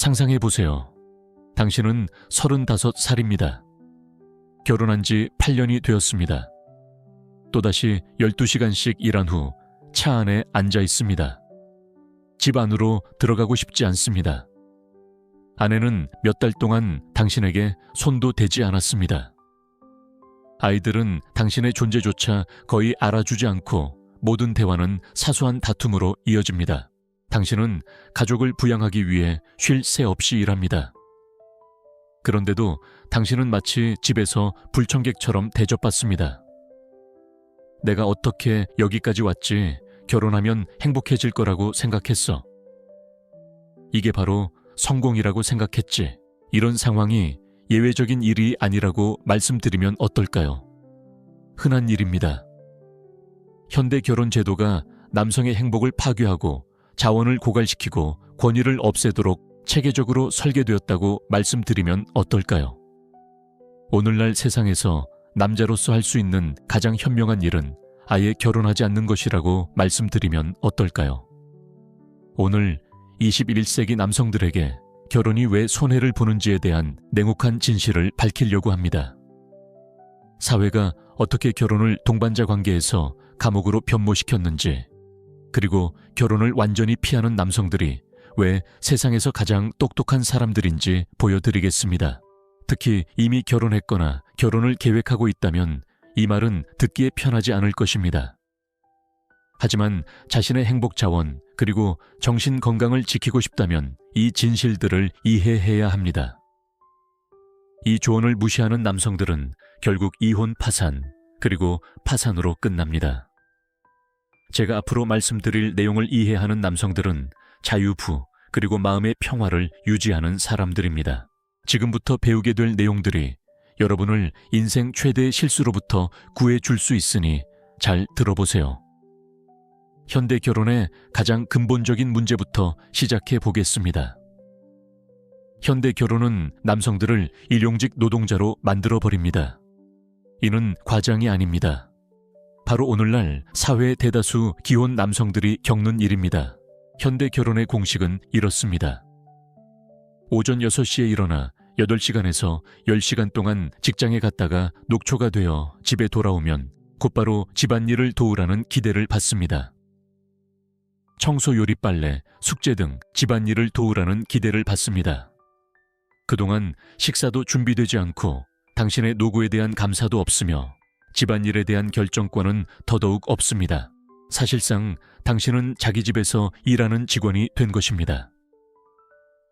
상상해 보세요. 당신은 35살입니다. 결혼한 지 8년이 되었습니다. 또다시 12시간씩 일한 후 차 안에 앉아 있습니다. 집 안으로 들어가고 싶지 않습니다. 아내는 몇 달 동안 당신에게 손도 대지 않았습니다. 아이들은 당신의 존재조차 거의 알아주지 않고 모든 대화는 사소한 다툼으로 이어집니다. 당신은 가족을 부양하기 위해 쉴 새 없이 일합니다. 그런데도 당신은 마치 집에서 불청객처럼 대접받습니다. 내가 어떻게 여기까지 왔지? 결혼하면 행복해질 거라고 생각했어. 이게 바로 성공이라고 생각했지. 이런 상황이 예외적인 일이 아니라고 말씀드리면 어떨까요? 흔한 일입니다. 현대 결혼 제도가 남성의 행복을 파괴하고 자원을 고갈시키고 권위를 없애도록 체계적으로 설계되었다고 말씀드리면 어떨까요? 오늘날 세상에서 남자로서 할 수 있는 가장 현명한 일은 아예 결혼하지 않는 것이라고 말씀드리면 어떨까요? 오늘 21세기 남성들에게 결혼이 왜 손해를 보는지에 대한 냉혹한 진실을 밝히려고 합니다. 사회가 어떻게 결혼을 동반자 관계에서 감옥으로 변모시켰는지, 그리고 결혼을 완전히 피하는 남성들이 왜 세상에서 가장 똑똑한 사람들인지 보여드리겠습니다. 특히 이미 결혼했거나 결혼을 계획하고 있다면 이 말은 듣기에 편하지 않을 것입니다. 하지만 자신의 행복 자원 그리고 정신 건강을 지키고 싶다면 이 진실들을 이해해야 합니다. 이 조언을 무시하는 남성들은 결국 이혼 파산 그리고 파산으로 끝납니다. 제가 앞으로 말씀드릴 내용을 이해하는 남성들은 자유부 그리고 마음의 평화를 유지하는 사람들입니다. 지금부터 배우게 될 내용들이 여러분을 인생 최대의 실수로부터 구해줄 수 있으니 잘 들어보세요. 현대 결혼의 가장 근본적인 문제부터 시작해 보겠습니다. 현대 결혼은 남성들을 일용직 노동자로 만들어버립니다. 이는 과장이 아닙니다. 바로 오늘날 사회의 대다수 기혼 남성들이 겪는 일입니다. 현대 결혼의 공식은 이렇습니다. 오전 6시에 일어나 8시간에서 10시간 동안 직장에 갔다가 녹초가 되어 집에 돌아오면 곧바로 집안일을 도우라는 기대를 받습니다. 청소, 요리, 빨래, 숙제 등 집안일을 도우라는 기대를 받습니다. 그동안 식사도 준비되지 않고 당신의 노고에 대한 감사도 없으며 집안일에 대한 결정권은 더더욱 없습니다. 사실상 당신은 자기 집에서 일하는 직원이 된 것입니다.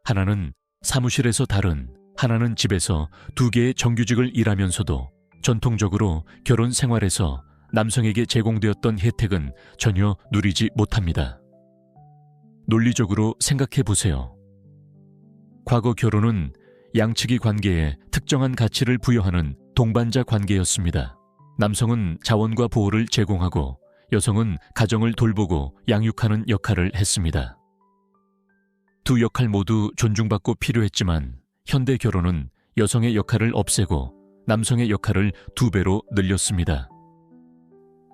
하나는 사무실에서 다른, 하나는 집에서 2개의 정규직을 일하면서도 전통적으로 결혼 생활에서 남성에게 제공되었던 혜택은 전혀 누리지 못합니다. 논리적으로 생각해 보세요. 과거 결혼은 양측이 관계에 특정한 가치를 부여하는 동반자 관계였습니다. 남성은 자원과 보호를 제공하고 여성은 가정을 돌보고 양육하는 역할을 했습니다. 두 역할 모두 존중받고 필요했지만 현대 결혼은 여성의 역할을 없애고 남성의 역할을 2배로 늘렸습니다.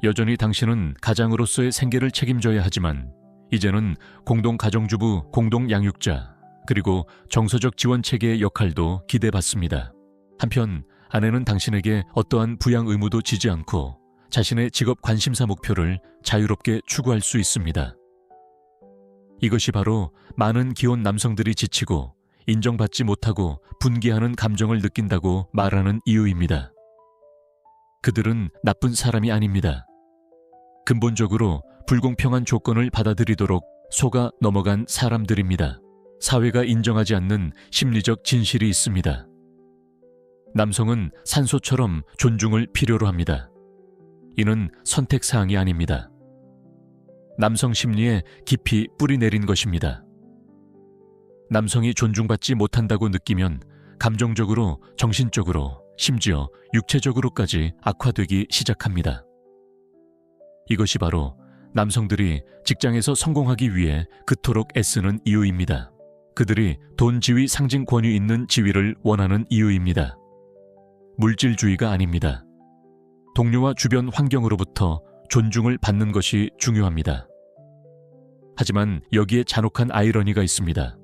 여전히 당신은 가장으로서의 생계를 책임져야 하지만 이제는 공동가정주부, 공동양육자, 그리고 정서적 지원체계의 역할도 기대받습니다. 한편 아내는 당신에게 어떠한 부양 의무도 지지 않고 자신의 직업 관심사 목표를 자유롭게 추구할 수 있습니다. 이것이 바로 많은 기혼 남성들이 지치고 인정받지 못하고 분개하는 감정을 느낀다고 말하는 이유입니다. 그들은 나쁜 사람이 아닙니다. 근본적으로 불공평한 조건을 받아들이도록 속아 넘어간 사람들입니다. 사회가 인정하지 않는 심리적 진실이 있습니다. 남성은 산소처럼 존중을 필요로 합니다. 이는 선택사항이 아닙니다. 남성 심리에 깊이 뿌리내린 것입니다. 남성이 존중받지 못한다고 느끼면 감정적으로, 정신적으로, 심지어 육체적으로까지 악화되기 시작합니다. 이것이 바로 남성들이 직장에서 성공하기 위해 그토록 애쓰는 이유입니다. 그들이 돈, 지위, 상징 권위 있는 지위를 원하는 이유입니다. 물질주의가 아닙니다. 동료와 주변 환경으로부터 존중을 받는 것이 중요합니다. 하지만 여기에 잔혹한 아이러니가 있습니다.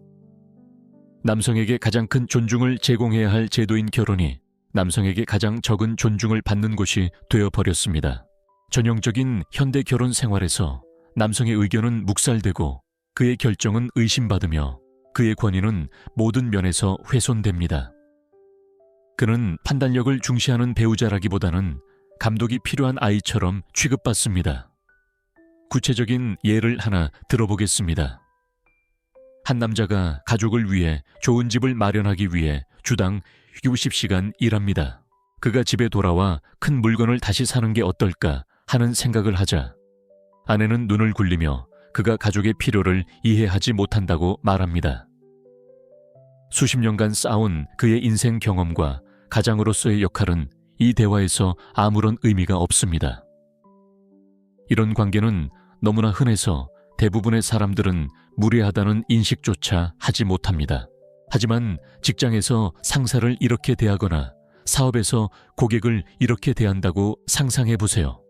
남성에게 가장 큰 존중을 제공해야 할 제도인 결혼이 남성에게 가장 적은 존중을 받는 곳이 되어버렸습니다. 전형적인 현대 결혼 생활에서 남성의 의견은 묵살되고 그의 결정은 의심받으며 그의 권위는 모든 면에서 훼손됩니다. 그는 판단력을 중시하는 배우자라기보다는 감독이 필요한 아이처럼 취급받습니다. 구체적인 예를 하나 들어보겠습니다. 한 남자가 가족을 위해 좋은 집을 마련하기 위해 주당 60시간 일합니다. 그가 집에 돌아와 큰 물건을 다시 사는 게 어떨까 하는 생각을 하자 아내는 눈을 굴리며 그가 가족의 필요를 이해하지 못한다고 말합니다. 수십 년간 쌓아온 그의 인생 경험과 가장으로서의 역할은 이 대화에서 아무런 의미가 없습니다. 이런 관계는 너무나 흔해서 대부분의 사람들은 무례하다는 인식조차 하지 못합니다. 하지만 직장에서 상사를 이렇게 대하거나 사업에서 고객을 이렇게 대한다고 상상해 보세요.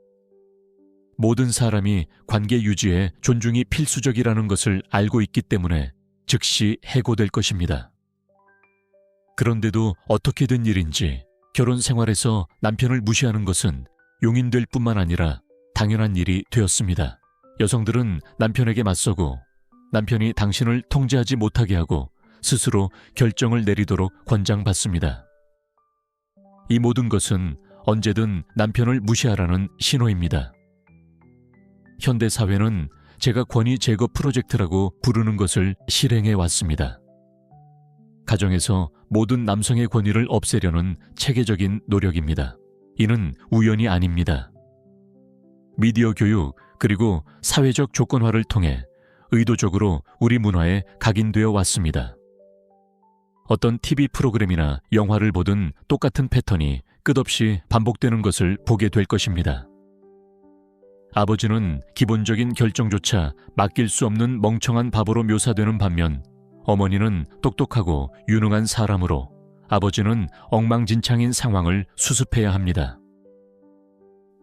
모든 사람이 관계 유지에 존중이 필수적이라는 것을 알고 있기 때문에 즉시 해고될 것입니다. 그런데도 어떻게 된 일인지 결혼 생활에서 남편을 무시하는 것은 용인될 뿐만 아니라 당연한 일이 되었습니다. 여성들은 남편에게 맞서고 남편이 당신을 통제하지 못하게 하고 스스로 결정을 내리도록 권장받습니다. 이 모든 것은 언제든 남편을 무시하라는 신호입니다. 현대 사회는 제가 권위 제거 프로젝트라고 부르는 것을 실행해 왔습니다. 가정에서 모든 남성의 권위를 없애려는 체계적인 노력입니다. 이는 우연이 아닙니다. 미디어 교육 그리고 사회적 조건화를 통해 의도적으로 우리 문화에 각인되어 왔습니다. 어떤 TV 프로그램이나 영화를 보든 똑같은 패턴이 끝없이 반복되는 것을 보게 될 것입니다. 아버지는 기본적인 결정조차 맡길 수 없는 멍청한 바보로 묘사되는 반면 어머니는 똑똑하고 유능한 사람으로 아버지는 엉망진창인 상황을 수습해야 합니다.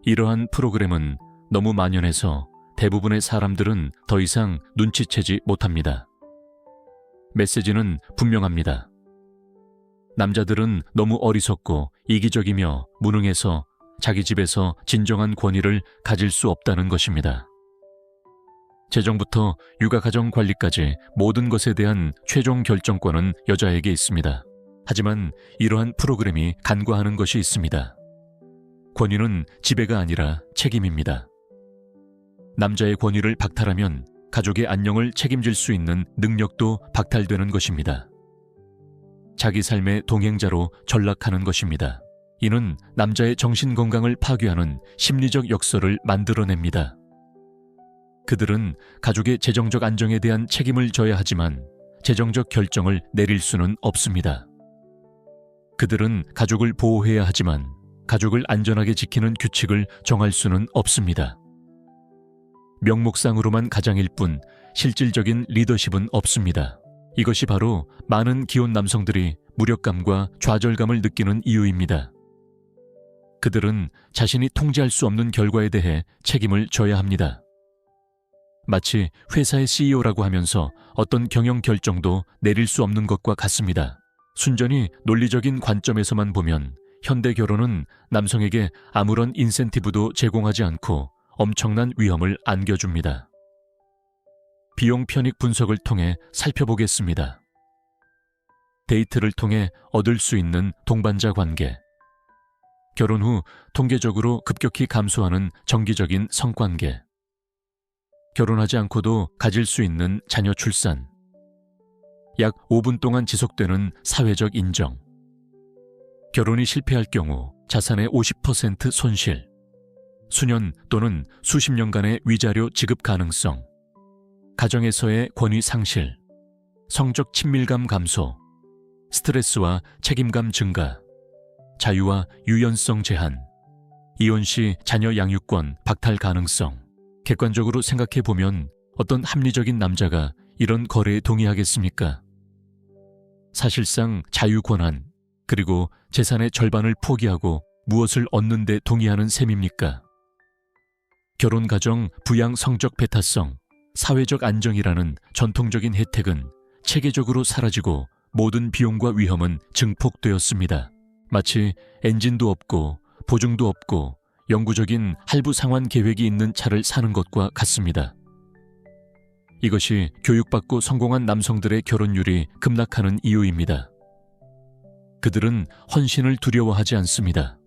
이러한 프로그램은 너무 만연해서 대부분의 사람들은 더 이상 눈치채지 못합니다. 메시지는 분명합니다. 남자들은 너무 어리석고 이기적이며 무능해서 자기 집에서 진정한 권위를 가질 수 없다는 것입니다. 재정부터 육아가정 관리까지 모든 것에 대한 최종 결정권은 여자에게 있습니다. 하지만 이러한 프로그램이 간과하는 것이 있습니다. 권위는 지배가 아니라 책임입니다. 남자의 권위를 박탈하면 가족의 안녕을 책임질 수 있는 능력도 박탈되는 것입니다. 자기 삶의 동행자로 전락하는 것입니다. 이는 남자의 정신건강을 파괴하는 심리적 역설을 만들어냅니다. 그들은 가족의 재정적 안정에 대한 책임을 져야 하지만 재정적 결정을 내릴 수는 없습니다. 그들은 가족을 보호해야 하지만 가족을 안전하게 지키는 규칙을 정할 수는 없습니다. 명목상으로만 가장일 뿐 실질적인 리더십은 없습니다. 이것이 바로 많은 기혼 남성들이 무력감과 좌절감을 느끼는 이유입니다. 그들은 자신이 통제할 수 없는 결과에 대해 책임을 져야 합니다. 마치 회사의 CEO라고 하면서 어떤 경영 결정도 내릴 수 없는 것과 같습니다. 순전히 논리적인 관점에서만 보면 현대 결혼은 남성에게 아무런 인센티브도 제공하지 않고 엄청난 위험을 안겨줍니다. 비용 편익 분석을 통해 살펴보겠습니다. 데이트를 통해 얻을 수 있는 동반자 관계. 결혼 후 통계적으로 급격히 감소하는 정기적인 성관계. 결혼하지 않고도 가질 수 있는 자녀 출산. 약 5분 동안 지속되는 사회적 인정. 결혼이 실패할 경우 자산의 50% 손실. 수년 또는 수십 년간의 위자료 지급 가능성. 가정에서의 권위 상실. 성적 친밀감 감소. 스트레스와 책임감 증가. 자유와 유연성 제한. 이혼 시 자녀 양육권 박탈 가능성. 객관적으로 생각해보면 어떤 합리적인 남자가 이런 거래에 동의하겠습니까? 사실상 자유 권한, 그리고 재산의 절반을 포기하고 무엇을 얻는 데 동의하는 셈입니까? 결혼 가정 부양 성적 배타성, 사회적 안정이라는 전통적인 혜택은 체계적으로 사라지고 모든 비용과 위험은 증폭되었습니다. 마치 엔진도 없고 보증도 없고 영구적인 할부 상환 계획이 있는 차를 사는 것과 같습니다. 이것이 교육받고 성공한 남성들의 결혼율이 급락하는 이유입니다. 그들은 헌신을 두려워하지 않습니다.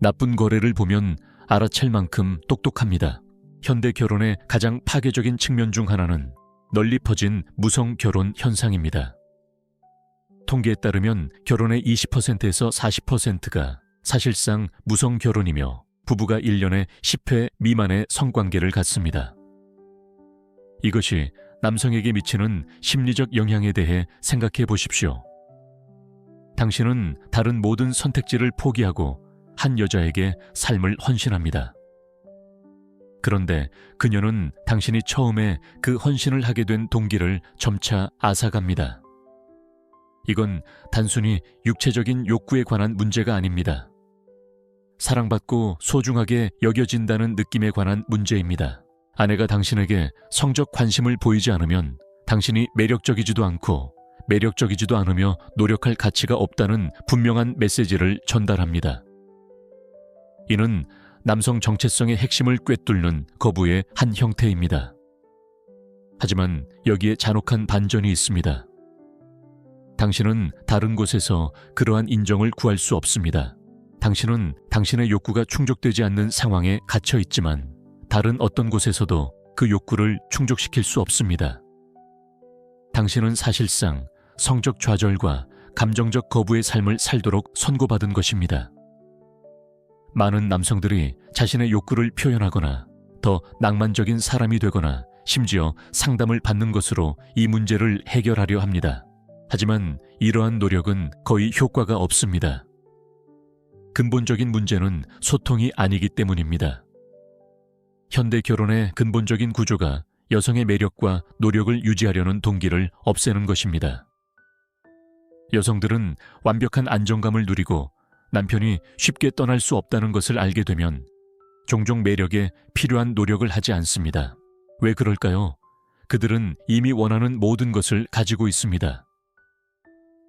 나쁜 거래를 보면 알아챌 만큼 똑똑합니다. 현대 결혼의 가장 파괴적인 측면 중 하나는 널리 퍼진 무성 결혼 현상입니다. 통계에 따르면 결혼의 20%에서 40%가 사실상 무성 결혼이며 부부가 1년에 10회 미만의 성관계를 갖습니다. 이것이 남성에게 미치는 심리적 영향에 대해 생각해 보십시오. 당신은 다른 모든 선택지를 포기하고 한 여자에게 삶을 헌신합니다. 그런데 그녀는 당신이 처음에 그 헌신을 하게 된 동기를 점차 앗아갑니다. 이건 단순히 육체적인 욕구에 관한 문제가 아닙니다. 사랑받고 소중하게 여겨진다는 느낌에 관한 문제입니다. 아내가 당신에게 성적 관심을 보이지 않으면 당신이 매력적이지도 않고 매력적이지도 않으며 노력할 가치가 없다는 분명한 메시지를 전달합니다. 이는 남성 정체성의 핵심을 꿰뚫는 거부의 한 형태입니다. 하지만 여기에 잔혹한 반전이 있습니다. 당신은 다른 곳에서 그러한 인정을 구할 수 없습니다. 당신은 당신의 욕구가 충족되지 않는 상황에 갇혀 있지만 다른 어떤 곳에서도 그 욕구를 충족시킬 수 없습니다. 당신은 사실상 성적 좌절과 감정적 거부의 삶을 살도록 선고받은 것입니다. 많은 남성들이 자신의 욕구를 표현하거나 더 낭만적인 사람이 되거나 심지어 상담을 받는 것으로 이 문제를 해결하려 합니다. 하지만 이러한 노력은 거의 효과가 없습니다. 근본적인 문제는 소통이 아니기 때문입니다. 현대 결혼의 근본적인 구조가 여성의 매력과 노력을 유지하려는 동기를 없애는 것입니다. 여성들은 완벽한 안정감을 누리고 남편이 쉽게 떠날 수 없다는 것을 알게 되면 종종 매력에 필요한 노력을 하지 않습니다. 왜 그럴까요? 그들은 이미 원하는 모든 것을 가지고 있습니다.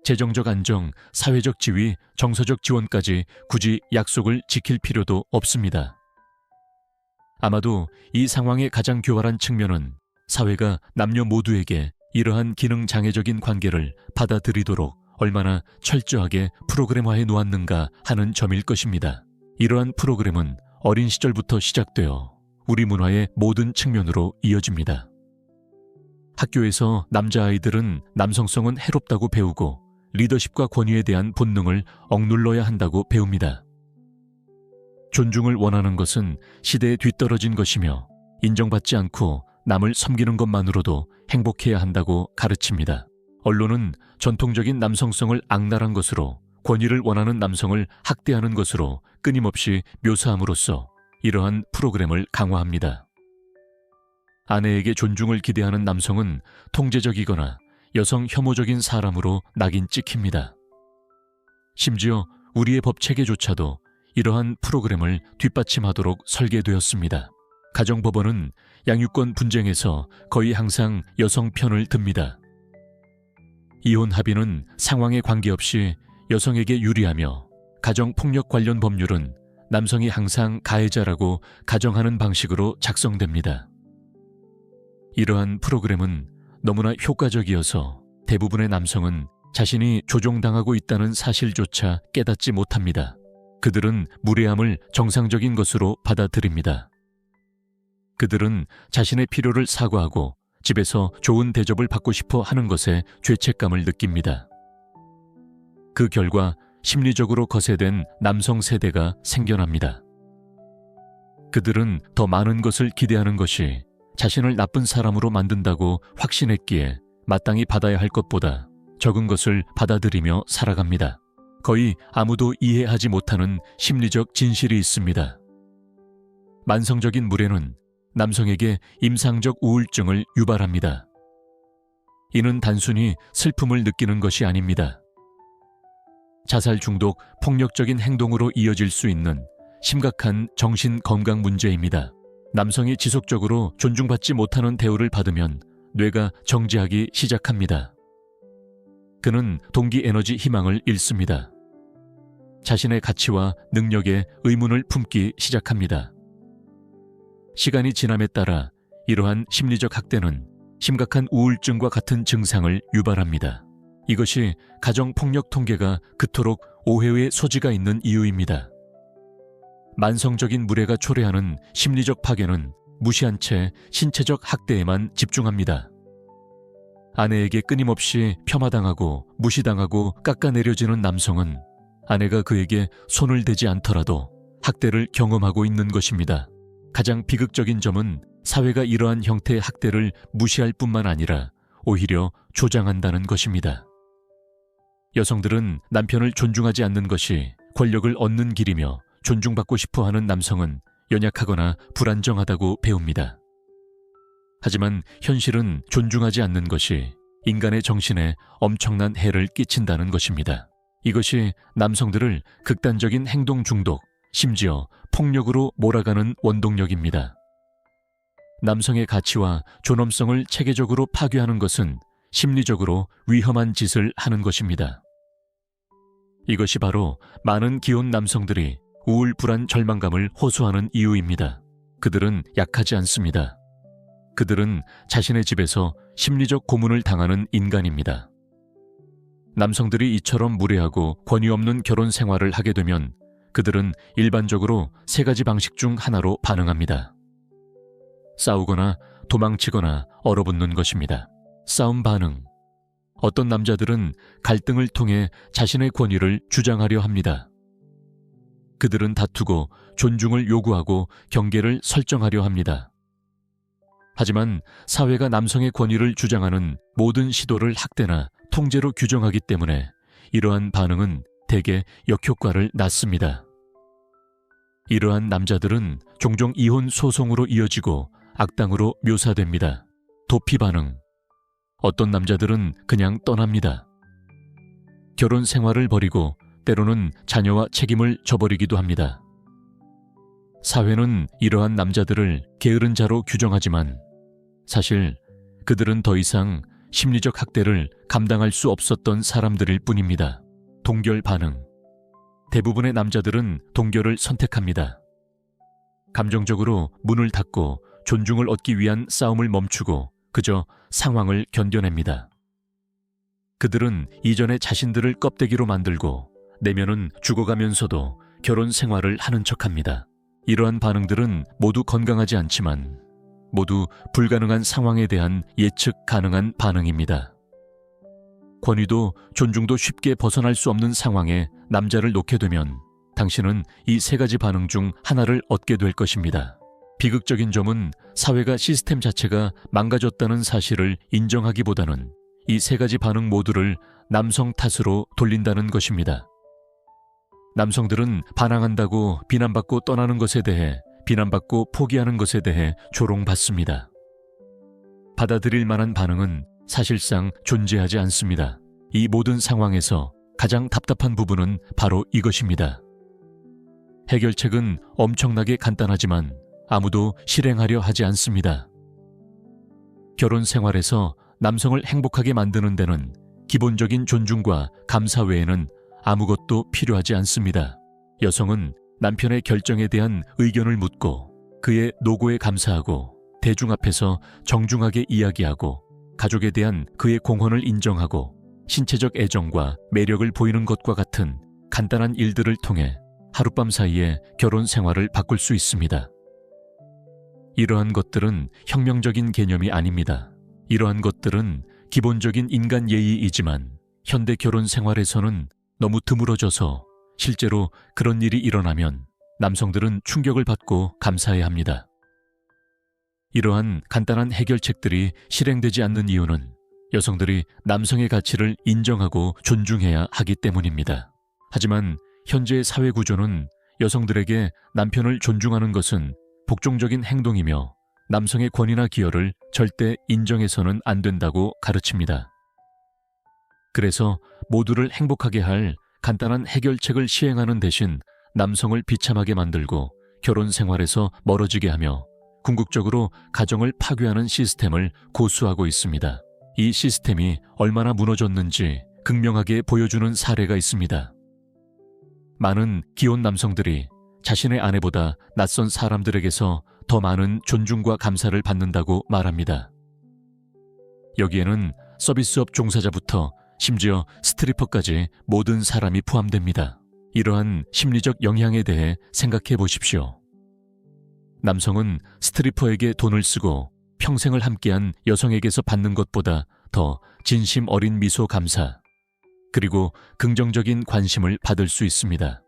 재정적 안정, 사회적 지위, 정서적 지원까지 굳이 약속을 지킬 필요도 없습니다. 아마도 이 상황의 가장 교활한 측면은 사회가 남녀 모두에게 이러한 기능장애적인 관계를 받아들이도록 얼마나 철저하게 프로그램화해 놓았는가 하는 점일 것입니다. 이러한 프로그램은 어린 시절부터 시작되어 우리 문화의 모든 측면으로 이어집니다. 학교에서 남자아이들은 남성성은 해롭다고 배우고 리더십과 권위에 대한 본능을 억눌러야 한다고 배웁니다. 존중을 원하는 것은 시대에 뒤떨어진 것이며 인정받지 않고 남을 섬기는 것만으로도 행복해야 한다고 가르칩니다. 언론은 전통적인 남성성을 악랄한 것으로 권위를 원하는 남성을 학대하는 것으로 끊임없이 묘사함으로써 이러한 프로그램을 강화합니다. 아내에게 존중을 기대하는 남성은 통제적이거나 여성 혐오적인 사람으로 낙인 찍힙니다. 심지어 우리의 법 체계조차도 이러한 프로그램을 뒷받침하도록 설계되었습니다. 가정법원은 양육권 분쟁에서 거의 항상 여성 편을 듭니다. 이혼 합의는 상황에 관계없이 여성에게 유리하며 가정폭력 관련 법률은 남성이 항상 가해자라고 가정하는 방식으로 작성됩니다. 이러한 프로그램은 너무나 효과적이어서 대부분의 남성은 자신이 조종당하고 있다는 사실조차 깨닫지 못합니다. 그들은 무례함을 정상적인 것으로 받아들입니다. 그들은 자신의 필요를 사과하고 집에서 좋은 대접을 받고 싶어 하는 것에 죄책감을 느낍니다. 그 결과 심리적으로 거세된 남성 세대가 생겨납니다. 그들은 더 많은 것을 기대하는 것이 자신을 나쁜 사람으로 만든다고 확신했기에 마땅히 받아야 할 것보다 적은 것을 받아들이며 살아갑니다. 거의 아무도 이해하지 못하는 심리적 진실이 있습니다. 만성적인 무례는 남성에게 임상적 우울증을 유발합니다. 이는 단순히 슬픔을 느끼는 것이 아닙니다. 자살 중독, 폭력적인 행동으로 이어질 수 있는 심각한 정신 건강 문제입니다. 남성이 지속적으로 존중받지 못하는 대우를 받으면 뇌가 정지하기 시작합니다. 그는 동기 에너지 희망을 잃습니다. 자신의 가치와 능력에 의문을 품기 시작합니다. 시간이 지남에 따라 이러한 심리적 학대는 심각한 우울증과 같은 증상을 유발합니다. 이것이 가정폭력 통계가 그토록 오해의 소지가 있는 이유입니다. 만성적인 무례가 초래하는 심리적 파괴는 무시한 채 신체적 학대에만 집중합니다. 아내에게 끊임없이 폄하당하고 무시당하고 깎아내려지는 남성은 아내가 그에게 손을 대지 않더라도 학대를 경험하고 있는 것입니다. 가장 비극적인 점은 사회가 이러한 형태의 학대를 무시할 뿐만 아니라 오히려 조장한다는 것입니다. 여성들은 남편을 존중하지 않는 것이 권력을 얻는 길이며 존중받고 싶어하는 남성은 연약하거나 불안정하다고 배웁니다. 하지만 현실은 존중하지 않는 것이 인간의 정신에 엄청난 해를 끼친다는 것입니다. 이것이 남성들을 극단적인 행동 중독, 심지어 폭력으로 몰아가는 원동력입니다. 남성의 가치와 존엄성을 체계적으로 파괴하는 것은 심리적으로 위험한 짓을 하는 것입니다. 이것이 바로 많은 기혼 남성들이 우울, 불안, 절망감을 호소하는 이유입니다. 그들은 약하지 않습니다. 그들은 자신의 집에서 심리적 고문을 당하는 인간입니다. 남성들이 이처럼 무례하고 권위 없는 결혼 생활을 하게 되면 그들은 일반적으로 3가지 방식 중 하나로 반응합니다. 싸우거나 도망치거나 얼어붙는 것입니다. 싸움 반응. 어떤 남자들은 갈등을 통해 자신의 권위를 주장하려 합니다. 그들은 다투고 존중을 요구하고 경계를 설정하려 합니다. 하지만 사회가 남성의 권위를 주장하는 모든 시도를 학대나 통제로 규정하기 때문에 이러한 반응은 대개 역효과를 낳습니다. 이러한 남자들은 종종 이혼 소송으로 이어지고 악당으로 묘사됩니다. 도피 반응. 어떤 남자들은 그냥 떠납니다. 결혼 생활을 버리고 때로는 자녀와 책임을 져버리기도 합니다. 사회는 이러한 남자들을 게으른 자로 규정하지만 사실 그들은 더 이상 심리적 학대를 감당할 수 없었던 사람들일 뿐입니다. 동결 반응. 대부분의 남자들은 동결을 선택합니다. 감정적으로 문을 닫고 존중을 얻기 위한 싸움을 멈추고 그저 상황을 견뎌냅니다. 그들은 이전에 자신들을 껍데기로 만들고 내면은 죽어가면서도 결혼 생활을 하는 척합니다. 이러한 반응들은 모두 건강하지 않지만 모두 불가능한 상황에 대한 예측 가능한 반응입니다. 권위도 존중도 쉽게 벗어날 수 없는 상황에 남자를 놓게 되면 당신은 이 3가지 반응 중 하나를 얻게 될 것입니다. 비극적인 점은 사회가 시스템 자체가 망가졌다는 사실을 인정하기보다는 이 3가지 반응 모두를 남성 탓으로 돌린다는 것입니다. 남성들은 반항한다고 비난받고 떠나는 것에 대해 비난받고 포기하는 것에 대해 조롱받습니다. 받아들일 만한 반응은 사실상 존재하지 않습니다. 이 모든 상황에서 가장 답답한 부분은 바로 이것입니다. 해결책은 엄청나게 간단하지만 아무도 실행하려 하지 않습니다. 결혼 생활에서 남성을 행복하게 만드는 데는 기본적인 존중과 감사 외에는 아무것도 필요하지 않습니다. 여성은 남편의 결정에 대한 의견을 묻고 그의 노고에 감사하고 대중 앞에서 정중하게 이야기하고 가족에 대한 그의 공헌을 인정하고 신체적 애정과 매력을 보이는 것과 같은 간단한 일들을 통해 하룻밤 사이에 결혼 생활을 바꿀 수 있습니다. 이러한 것들은 혁명적인 개념이 아닙니다. 이러한 것들은 기본적인 인간 예의이지만 현대 결혼 생활에서는 너무 드물어져서 실제로 그런 일이 일어나면 남성들은 충격을 받고 감사해야 합니다. 이러한 간단한 해결책들이 실행되지 않는 이유는 여성들이 남성의 가치를 인정하고 존중해야 하기 때문입니다. 하지만 현재의 사회 구조는 여성들에게 남편을 존중하는 것은 복종적인 행동이며 남성의 권위나 기여를 절대 인정해서는 안 된다고 가르칩니다. 그래서 모두를 행복하게 할 간단한 해결책을 시행하는 대신 남성을 비참하게 만들고 결혼 생활에서 멀어지게 하며 궁극적으로 가정을 파괴하는 시스템을 고수하고 있습니다. 이 시스템이 얼마나 무너졌는지 극명하게 보여주는 사례가 있습니다. 많은 기혼 남성들이 자신의 아내보다 낯선 사람들에게서 더 많은 존중과 감사를 받는다고 말합니다. 여기에는 서비스업 종사자부터 심지어 스트리퍼까지 모든 사람이 포함됩니다. 이러한 심리적 영향에 대해 생각해 보십시오. 남성은 스트리퍼에게 돈을 쓰고 평생을 함께한 여성에게서 받는 것보다 더 진심 어린 미소 감사, 그리고 긍정적인 관심을 받을 수 있습니다.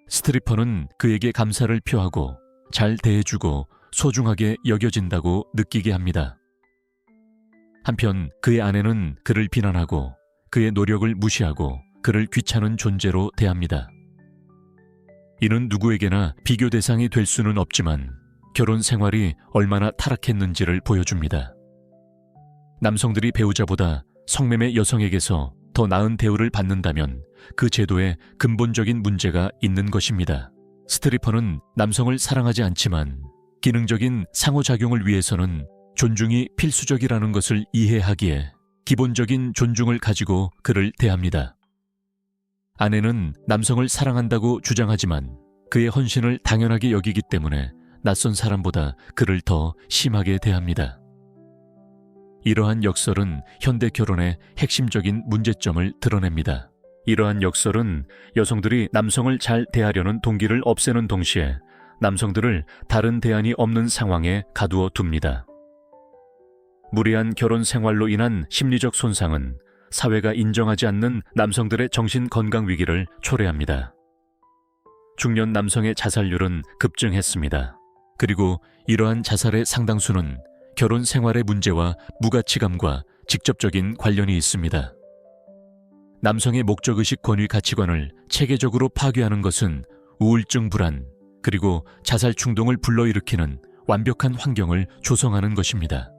스트리퍼는 그에게 감사를 표하고 잘 대해주고 소중하게 여겨진다고 느끼게 합니다. 한편 그의 아내는 그를 비난하고 그의 노력을 무시하고 그를 귀찮은 존재로 대합니다. 이는 누구에게나 비교 대상이 될 수는 없지만 결혼 생활이 얼마나 타락했는지를 보여줍니다. 남성들이 배우자보다 성매매 여성에게서 더 나은 대우를 받는다면 그 제도에 근본적인 문제가 있는 것입니다. 스트리퍼는 남성을 사랑하지 않지만 기능적인 상호작용을 위해서는 존중이 필수적이라는 것을 이해하기에 기본적인 존중을 가지고 그를 대합니다. 아내는 남성을 사랑한다고 주장하지만 그의 헌신을 당연하게 여기기 때문에 낯선 사람보다 그를 더 심하게 대합니다. 이러한 역설은 현대 결혼의 핵심적인 문제점을 드러냅니다. 이러한 역설은 여성들이 남성을 잘 대하려는 동기를 없애는 동시에 남성들을 다른 대안이 없는 상황에 가두어 둡니다. 무리한 결혼 생활로 인한 심리적 손상은 사회가 인정하지 않는 남성들의 정신 건강 위기를 초래합니다. 중년 남성의 자살률은 급증했습니다. 그리고 이러한 자살의 상당수는 결혼 생활의 문제와 무가치감과 직접적인 관련이 있습니다. 남성의 목적의식 권위 가치관을 체계적으로 파괴하는 것은 우울증 불안, 그리고 자살 충동을 불러일으키는 완벽한 환경을 조성하는 것입니다.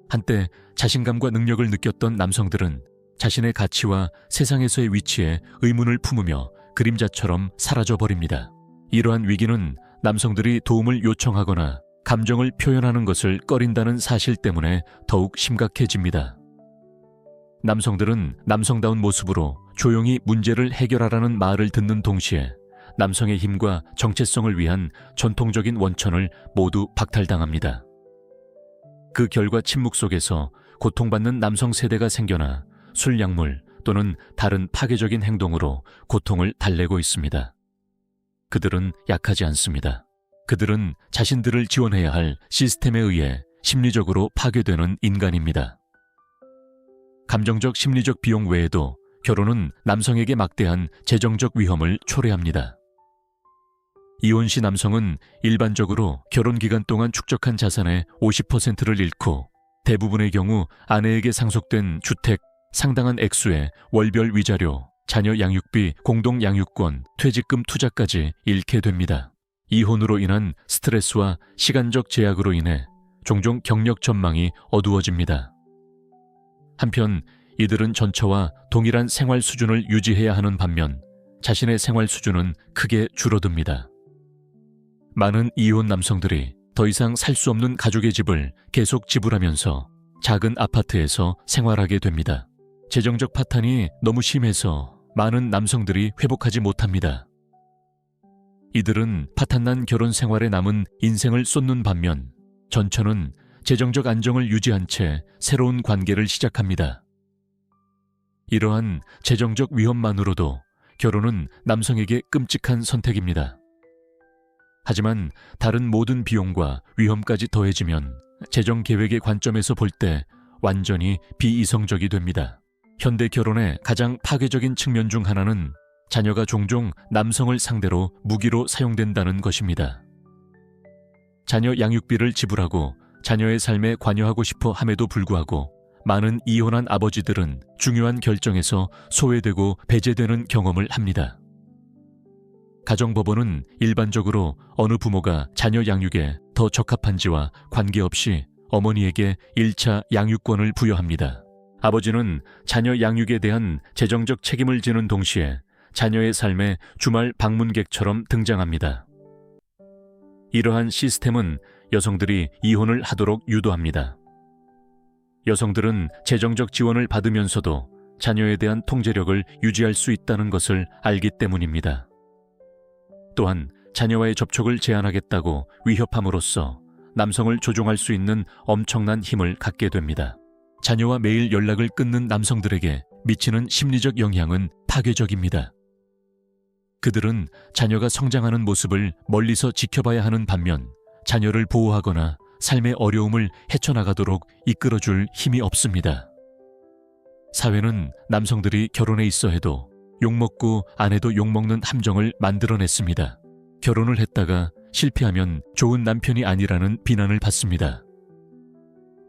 한때 자신감과 능력을 느꼈던 남성들은 자신의 가치와 세상에서의 위치에 의문을 품으며 그림자처럼 사라져버립니다. 이러한 위기는 남성들이 도움을 요청하거나 감정을 표현하는 것을 꺼린다는 사실 때문에 더욱 심각해집니다. 남성들은 남성다운 모습으로 조용히 문제를 해결하라는 말을 듣는 동시에 남성의 힘과 정체성을 위한 전통적인 원천을 모두 박탈당합니다. 그 결과 침묵 속에서 고통받는 남성 세대가 생겨나 술, 약물 또는 다른 파괴적인 행동으로 고통을 달래고 있습니다. 그들은 약하지 않습니다. 그들은 자신들을 지원해야 할 시스템에 의해 심리적으로 파괴되는 인간입니다. 감정적 심리적 비용 외에도 결혼은 남성에게 막대한 재정적 위험을 초래합니다. 이혼 시 남성은 일반적으로 결혼 기간 동안 축적한 자산의 50%를 잃고 대부분의 경우 아내에게 상속된 주택, 상당한 액수의 월별 위자료, 자녀 양육비, 공동 양육권, 퇴직금 투자까지 잃게 됩니다. 이혼으로 인한 스트레스와 시간적 제약으로 인해 종종 경력 전망이 어두워집니다. 한편 이들은 전처와 동일한 생활 수준을 유지해야 하는 반면 자신의 생활 수준은 크게 줄어듭니다. 많은 이혼 남성들이 더 이상 살 수 없는 가족의 집을 계속 지불하면서 작은 아파트에서 생활하게 됩니다. 재정적 파탄이 너무 심해서 많은 남성들이 회복하지 못합니다. 이들은 파탄난 결혼 생활에 남은 인생을 쏟는 반면 전처는 재정적 안정을 유지한 채 새로운 관계를 시작합니다. 이러한 재정적 위험만으로도 결혼은 남성에게 끔찍한 선택입니다. 하지만 다른 모든 비용과 위험까지 더해지면 재정 계획의 관점에서 볼 때 완전히 비이성적이 됩니다. 현대 결혼의 가장 파괴적인 측면 중 하나는 자녀가 종종 남성을 상대로 무기로 사용된다는 것입니다. 자녀 양육비를 지불하고 자녀의 삶에 관여하고 싶어 함에도 불구하고 많은 이혼한 아버지들은 중요한 결정에서 소외되고 배제되는 경험을 합니다. 가정법원은 일반적으로 어느 부모가 자녀 양육에 더 적합한지와 관계없이 어머니에게 1차 양육권을 부여합니다. 아버지는 자녀 양육에 대한 재정적 책임을 지는 동시에 자녀의 삶에 주말 방문객처럼 등장합니다. 이러한 시스템은 여성들이 이혼을 하도록 유도합니다. 여성들은 재정적 지원을 받으면서도 자녀에 대한 통제력을 유지할 수 있다는 것을 알기 때문입니다. 또한 자녀와의 접촉을 제한하겠다고 위협함으로써 남성을 조종할 수 있는 엄청난 힘을 갖게 됩니다. 자녀와 매일 연락을 끊는 남성들에게 미치는 심리적 영향은 파괴적입니다. 그들은 자녀가 성장하는 모습을 멀리서 지켜봐야 하는 반면 자녀를 보호하거나 삶의 어려움을 헤쳐나가도록 이끌어줄 힘이 없습니다. 사회는 남성들이 결혼해 있어 해도 욕먹고 안 해도 욕먹는 함정을 만들어냈습니다. 결혼을 했다가 실패하면 좋은 남편이 아니라는 비난을 받습니다.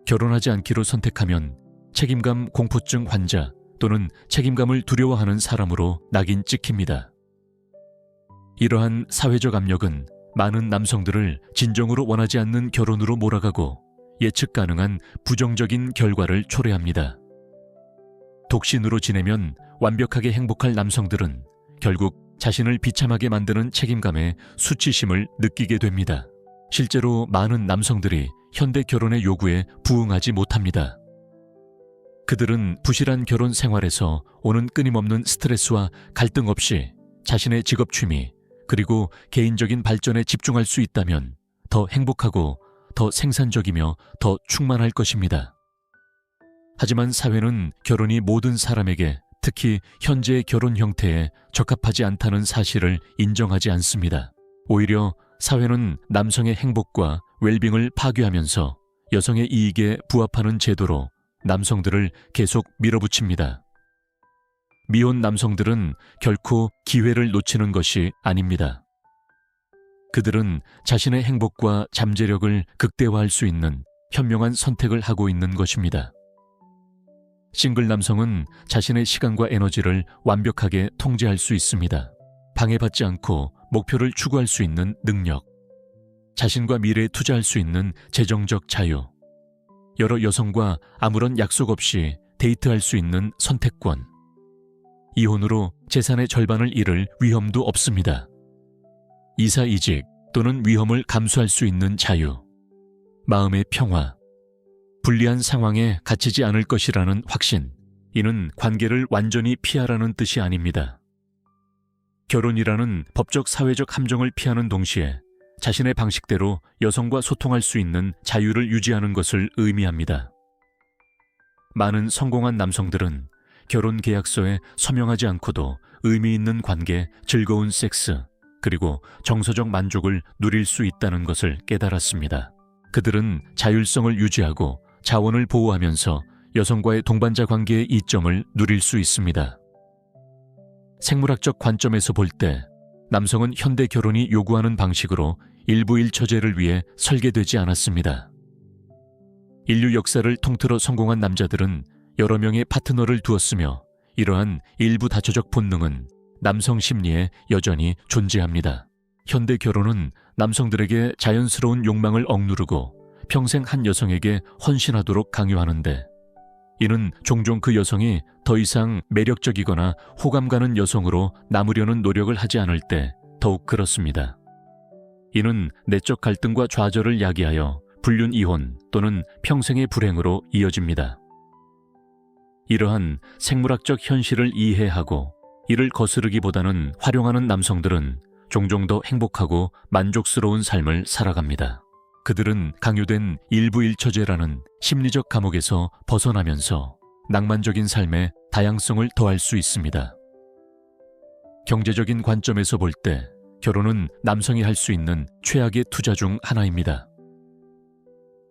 결혼하지 않기로 선택하면 책임감 공포증 환자 또는 책임감을 두려워하는 사람으로 낙인 찍힙니다. 이러한 사회적 압력은 많은 남성들을 진정으로 원하지 않는 결혼으로 몰아가고 예측 가능한 부정적인 결과를 초래합니다. 독신으로 지내면 완벽하게 행복할 남성들은 결국 자신을 비참하게 만드는 책임감에 수치심을 느끼게 됩니다. 실제로 많은 남성들이 현대 결혼의 요구에 부응하지 못합니다. 그들은 부실한 결혼 생활에서 오는 끊임없는 스트레스와 갈등 없이 자신의 직업 취미 그리고 개인적인 발전에 집중할 수 있다면 더 행복하고 더 생산적이며 더 충만할 것입니다. 하지만 사회는 결혼이 모든 사람에게 특히 현재의 결혼 형태에 적합하지 않다는 사실을 인정하지 않습니다. 오히려 사회는 남성의 행복과 웰빙을 파괴하면서 여성의 이익에 부합하는 제도로 남성들을 계속 밀어붙입니다. 미혼 남성들은 결코 기회를 놓치는 것이 아닙니다. 그들은 자신의 행복과 잠재력을 극대화할 수 있는 현명한 선택을 하고 있는 것입니다. 싱글 남성은 자신의 시간과 에너지를 완벽하게 통제할 수 있습니다. 방해받지 않고 목표를 추구할 수 있는 능력, 자신과 미래에 투자할 수 있는 재정적 자유, 여러 여성과 아무런 약속 없이 데이트할 수 있는 선택권, 이혼으로 재산의 절반을 잃을 위험도 없습니다. 이사이직 또는 위험을 감수할 수 있는 자유, 마음의 평화, 불리한 상황에 갇히지 않을 것이라는 확신, 이는 관계를 완전히 피하라는 뜻이 아닙니다. 결혼이라는 법적 사회적 함정을 피하는 동시에 자신의 방식대로 여성과 소통할 수 있는 자유를 유지하는 것을 의미합니다. 많은 성공한 남성들은 결혼 계약서에 서명하지 않고도 의미 있는 관계, 즐거운 섹스, 그리고 정서적 만족을 누릴 수 있다는 것을 깨달았습니다. 그들은 자율성을 유지하고 자원을 보호하면서 여성과의 동반자 관계의 이점을 누릴 수 있습니다. 생물학적 관점에서 볼 때 남성은 현대 결혼이 요구하는 방식으로 일부일처제를 위해 설계되지 않았습니다. 인류 역사를 통틀어 성공한 남자들은 여러 명의 파트너를 두었으며 이러한 일부 다처적 본능은 남성 심리에 여전히 존재합니다. 현대 결혼은 남성들에게 자연스러운 욕망을 억누르고 평생 한 여성에게 헌신하도록 강요하는데 이는 종종 그 여성이 더 이상 매력적이거나 호감 가는 여성으로 남으려는 노력을 하지 않을 때 더욱 그렇습니다. 이는 내적 갈등과 좌절을 야기하여 불륜 이혼 또는 평생의 불행으로 이어집니다. 이러한 생물학적 현실을 이해하고 이를 거스르기보다는 활용하는 남성들은 종종 더 행복하고 만족스러운 삶을 살아갑니다. 그들은 강요된 일부일처제라는 심리적 감옥에서 벗어나면서 낭만적인 삶에 다양성을 더할 수 있습니다. 경제적인 관점에서 볼 때 결혼은 남성이 할 수 있는 최악의 투자 중 하나입니다.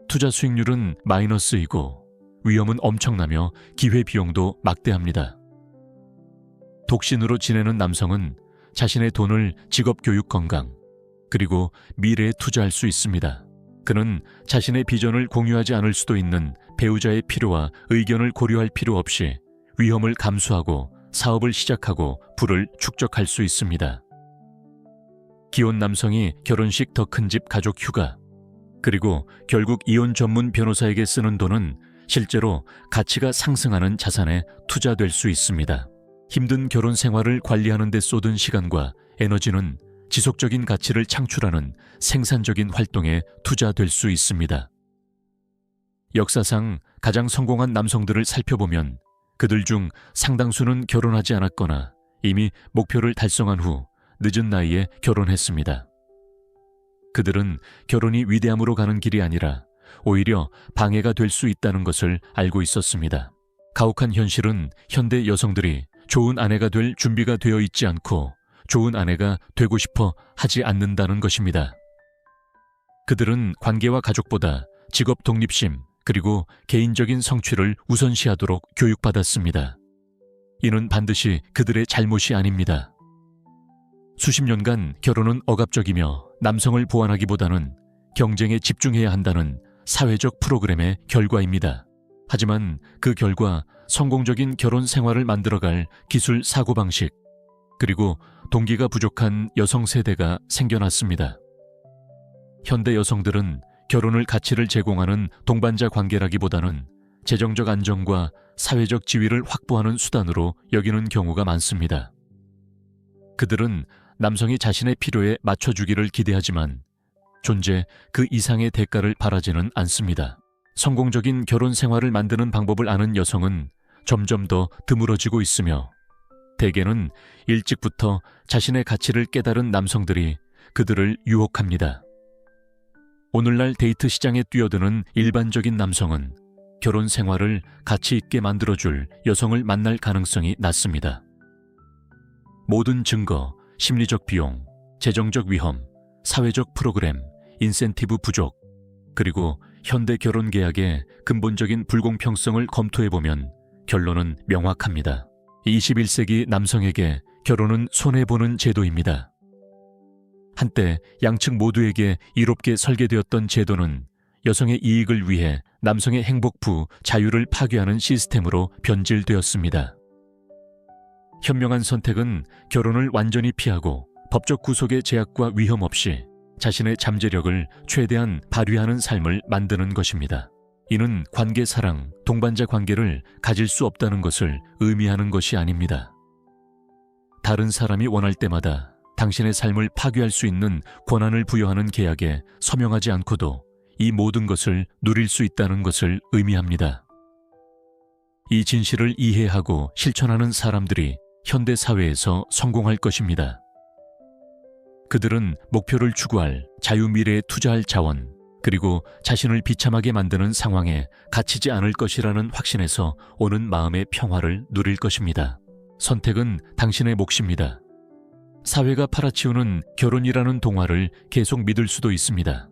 투자 수익률은 마이너스이고 위험은 엄청나며 기회비용도 막대합니다. 독신으로 지내는 남성은 자신의 돈을 직업, 교육, 건강, 그리고 미래에 투자할 수 있습니다. 그는 자신의 비전을 공유하지 않을 수도 있는 배우자의 필요와 의견을 고려할 필요 없이 위험을 감수하고 사업을 시작하고 부를 축적할 수 있습니다. 기혼 남성이 결혼식, 더 큰 집, 가족 휴가, 그리고 결국 이혼 전문 변호사에게 쓰는 돈은 실제로 가치가 상승하는 자산에 투자될 수 있습니다. 힘든 결혼 생활을 관리하는 데 쏟은 시간과 에너지는 지속적인 가치를 창출하는 생산적인 활동에 투자될 수 있습니다. 역사상 가장 성공한 남성들을 살펴보면 그들 중 상당수는 결혼하지 않았거나 이미 목표를 달성한 후 늦은 나이에 결혼했습니다. 그들은 결혼이 위대함으로 가는 길이 아니라 오히려 방해가 될 수 있다는 것을 알고 있었습니다. 가혹한 현실은 현대 여성들이 좋은 아내가 될 준비가 되어 있지 않고 좋은 아내가 되고 싶어 하지 않는다는 것입니다. 그들은 관계와 가족보다 직업 독립심 그리고 개인적인 성취를 우선시하도록 교육받았습니다. 이는 반드시 그들의 잘못이 아닙니다. 수십 년간 결혼은 억압적이며 남성을 보완하기보다는 경쟁에 집중해야 한다는 사회적 프로그램의 결과입니다. 하지만 그 결과 성공적인 결혼 생활을 만들어갈 기술 사고방식, 그리고 동기가 부족한 여성 세대가 생겨났습니다. 현대 여성들은 결혼을 가치를 제공하는 동반자 관계라기보다는 재정적 안정과 사회적 지위를 확보하는 수단으로 여기는 경우가 많습니다. 그들은 남성이 자신의 필요에 맞춰주기를 기대하지만 존재 그 이상의 대가를 바라지는 않습니다. 성공적인 결혼 생활을 만드는 방법을 아는 여성은 점점 더 드물어지고 있으며 대개는 일찍부터 자신의 가치를 깨달은 남성들이 그들을 유혹합니다. 오늘날 데이트 시장에 뛰어드는 일반적인 남성은 결혼 생활을 가치 있게 만들어줄 여성을 만날 가능성이 낮습니다. 모든 증거, 심리적 비용, 재정적 위험, 사회적 프로그램, 인센티브 부족, 그리고 현대 결혼 계약의 근본적인 불공평성을 검토해보면 결론은 명확합니다. 21세기 남성에게 결혼은 손해보는 제도입니다. 한때 양측 모두에게 이롭게 설계되었던 제도는 여성의 이익을 위해 남성의 행복부 자유를 파괴하는 시스템으로 변질되었습니다. 현명한 선택은 결혼을 완전히 피하고 법적 구속의 제약과 위험 없이 자신의 잠재력을 최대한 발휘하는 삶을 만드는 것입니다. 이는 관계 사랑, 동반자 관계를 가질 수 없다는 것을 의미하는 것이 아닙니다. 다른 사람이 원할 때마다 당신의 삶을 파괴할 수 있는 권한을 부여하는 계약에 서명하지 않고도 이 모든 것을 누릴 수 있다는 것을 의미합니다. 이 진실을 이해하고 실천하는 사람들이 현대 사회에서 성공할 것입니다. 그들은 목표를 추구할 자유미래에 투자할 자원, 그리고 자신을 비참하게 만드는 상황에 갇히지 않을 것이라는 확신에서 오는 마음의 평화를 누릴 것입니다. 선택은 당신의 몫입니다. 사회가 팔아치우는 결혼이라는 동화를 계속 믿을 수도 있습니다.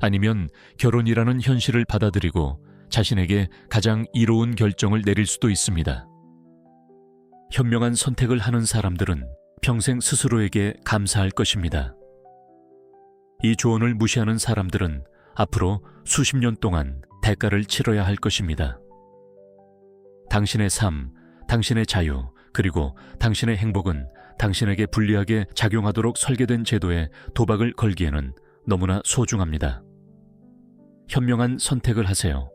아니면 결혼이라는 현실을 받아들이고 자신에게 가장 이로운 결정을 내릴 수도 있습니다. 현명한 선택을 하는 사람들은 평생 스스로에게 감사할 것입니다. 이 조언을 무시하는 사람들은 앞으로 수십 년 동안 대가를 치러야 할 것입니다. 당신의 삶, 당신의 자유, 그리고 당신의 행복은 당신에게 불리하게 작용하도록 설계된 제도에 도박을 걸기에는 너무나 소중합니다. 현명한 선택을 하세요.